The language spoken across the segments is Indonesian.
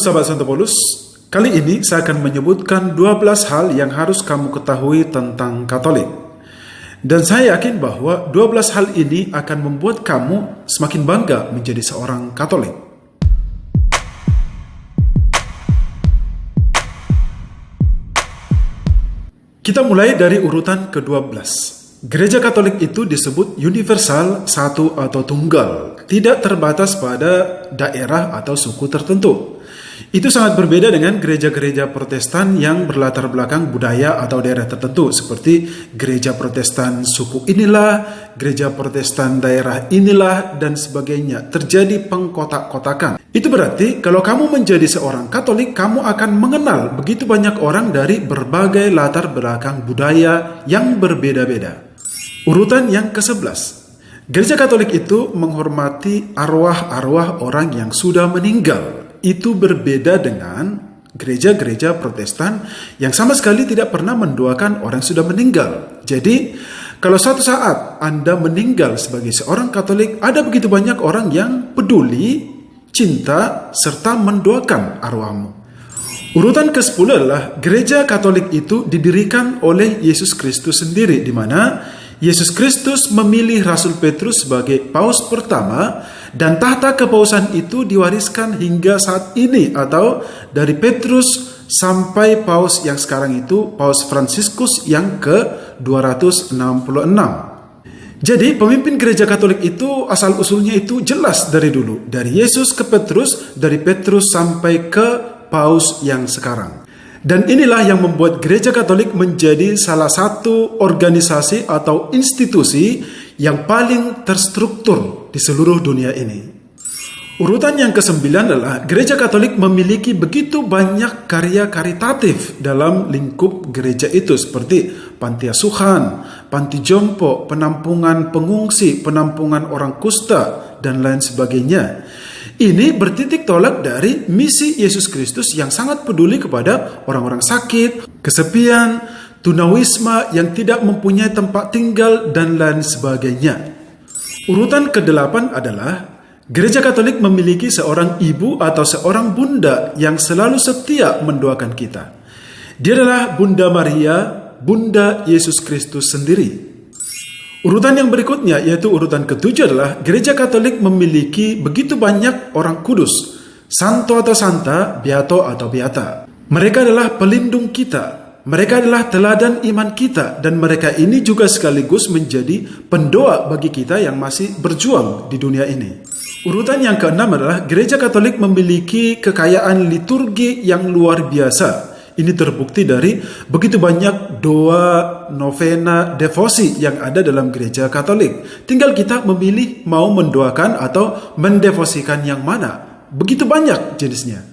Sahabat Santo Paulus, kali ini saya akan menyebutkan 12 hal yang harus kamu ketahui tentang Katolik. Dan saya yakin bahwa 12 hal ini akan membuat kamu semakin bangga menjadi seorang Katolik. Kita mulai dari urutan ke-12. Gereja Katolik itu disebut universal, satu atau tunggal, tidak terbatas pada daerah atau suku tertentu. Itu sangat berbeda dengan gereja-gereja Protestan yang berlatar belakang budaya atau daerah tertentu, seperti gereja Protestan suku inilah, gereja Protestan daerah inilah, dan sebagainya. Terjadi pengkotak-kotakan. Itu berarti kalau kamu menjadi seorang Katolik, kamu akan mengenal begitu banyak orang dari berbagai latar belakang budaya yang berbeda-beda. Urutan yang ke-11. Gereja Katolik itu menghormati arwah-arwah orang yang sudah meninggal. Itu berbeda dengan gereja-gereja Protestan yang sama sekali tidak pernah mendoakan orang yang sudah meninggal. Jadi, kalau suatu saat Anda meninggal sebagai seorang Katolik, ada begitu banyak orang yang peduli, cinta, serta mendoakan arwahmu. Urutan ke-10 adalah gereja Katolik itu didirikan oleh Yesus Kristus sendiri, di mana Yesus Kristus memilih Rasul Petrus sebagai paus pertama, dan tahta kepausan itu diwariskan hingga saat ini, atau dari Petrus sampai paus yang sekarang itu, Paus Fransiskus yang ke-266. Jadi pemimpin gereja Katolik itu asal-usulnya itu jelas dari dulu. Dari Yesus ke Petrus, dari Petrus sampai ke paus yang sekarang. Dan inilah yang membuat gereja Katolik menjadi salah satu organisasi atau institusi yang paling terstruktur di seluruh dunia ini. Urutan yang ke-9 adalah gereja Katolik memiliki begitu banyak karya karitatif dalam lingkup gereja itu, seperti panti asuhan, panti jompo, penampungan pengungsi, penampungan orang kusta, dan lain sebagainya. Ini bertitik tolak dari misi Yesus Kristus yang sangat peduli kepada orang-orang sakit, kesepian, tunawisma yang tidak mempunyai tempat tinggal, dan lain sebagainya. Urutan ke-8 adalah gereja Katolik memiliki seorang ibu atau seorang bunda yang selalu setia mendoakan kita. Dia adalah Bunda Maria, Bunda Yesus Kristus sendiri. Urutan yang berikutnya, yaitu urutan ke-7, adalah gereja Katolik memiliki begitu banyak orang kudus, santo atau santa, beato atau beata. Mereka adalah pelindung kita, mereka adalah teladan iman kita, dan mereka ini juga sekaligus menjadi pendoa bagi kita yang masih berjuang di dunia ini. Urutan yang ke-6 adalah gereja Katolik memiliki kekayaan liturgi yang luar biasa. Ini terbukti dari begitu banyak doa, novena, devosi yang ada dalam gereja Katolik. Tinggal kita memilih mau mendoakan atau mendevosikan yang mana. Begitu banyak jenisnya.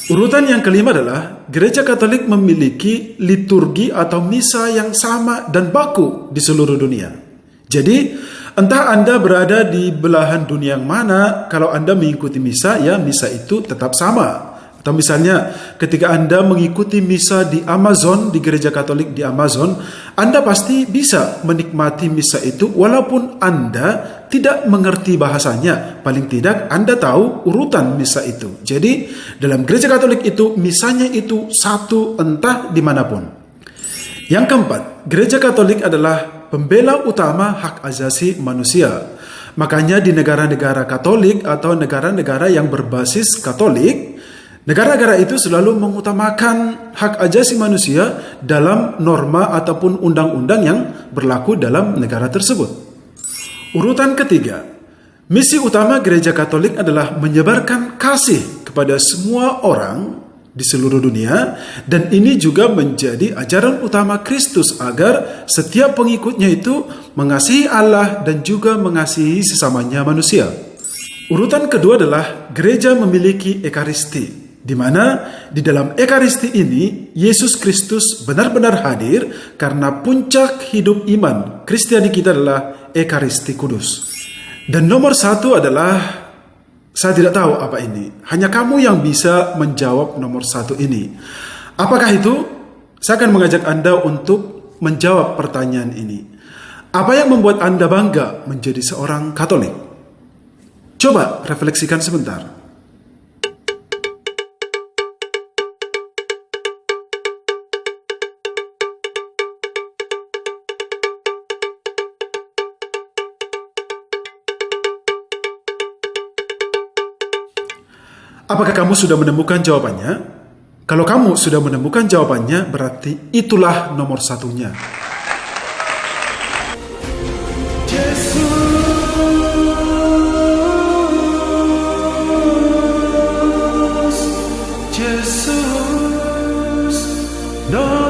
Urutan yang kelima adalah gereja Katolik memiliki liturgi atau misa yang sama dan baku di seluruh dunia. Jadi, entah Anda berada di belahan dunia yang mana, kalau Anda mengikuti misa, ya misa itu tetap sama. Atau misalnya ketika Anda mengikuti misa di Amazon, di gereja Katolik di Amazon, Anda pasti bisa menikmati misa itu walaupun Anda tidak mengerti bahasanya. Paling tidak Anda tahu urutan misa itu. Jadi dalam gereja Katolik itu misanya itu satu entah dimanapun. Yang keempat, gereja Katolik adalah pembela utama hak asasi manusia. Makanya di negara-negara Katolik atau negara-negara yang berbasis Katolik, negara-negara itu selalu mengutamakan hak asasi manusia dalam norma ataupun undang-undang yang berlaku dalam negara tersebut. Urutan ketiga, misi utama gereja Katolik adalah menyebarkan kasih kepada semua orang di seluruh dunia, dan ini juga menjadi ajaran utama Kristus agar setiap pengikutnya itu mengasihi Allah dan juga mengasihi sesamanya manusia. Urutan kedua adalah gereja memiliki ekaristi, di mana di dalam ekaristi ini Yesus Kristus benar-benar hadir, karena puncak hidup iman Kristiani kita adalah ekaristi kudus. Dan nomor satu adalah, saya tidak tahu apa ini, hanya kamu yang bisa menjawab nomor satu ini. Apakah itu? Saya akan mengajak Anda untuk menjawab pertanyaan ini. Apa yang membuat Anda bangga menjadi seorang Katolik? Coba refleksikan sebentar. Apakah kamu sudah menemukan jawabannya? Kalau kamu sudah menemukan jawabannya, berarti itulah nomor satunya. Jesus, no.